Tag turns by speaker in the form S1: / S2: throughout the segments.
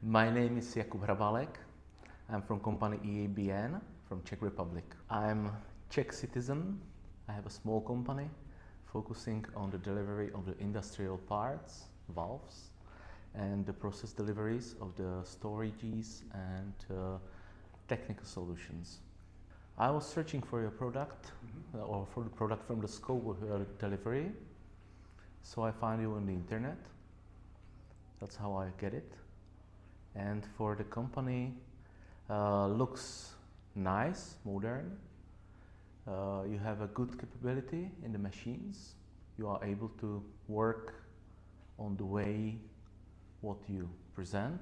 S1: My name is Jakub Hrabálek. I'm from company EABN from Czech Republic. I'm Czech citizen. I have a small company focusing on the delivery of the industrial parts, valves, and the process deliveries of the storages and technical solutions. I was searching for your product or for the product from the scope of your delivery. So I found you on the internet. That's how I get it. And for the company, looks nice, modern. You have a good capability in the machines. You are able to work on the way what you present.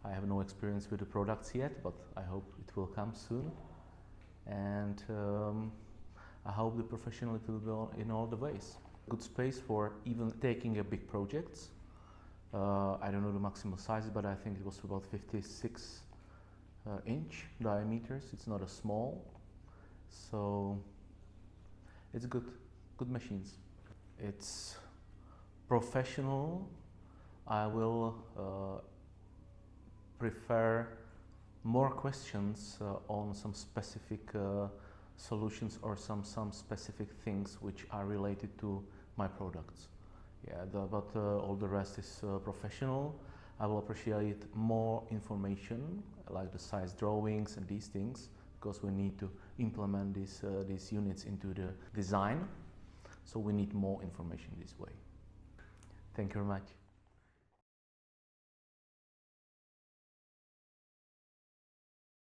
S1: I have no experience with the products yet, but I hope it will come soon. And I hope the professionality will be in all the ways. Good space for even taking a big projects. I don't know the maximum size, but I think it was about 56 inch diameters. It's not a small, so it's good machines. It's professional. I will prefer more questions on some specific solutions or some specific things which are related to my products. Yeah, but all the rest is professional. I will appreciate more information like the size drawings and these things, because we need to implement these units into the design. So we need more information this way. Thank you very much.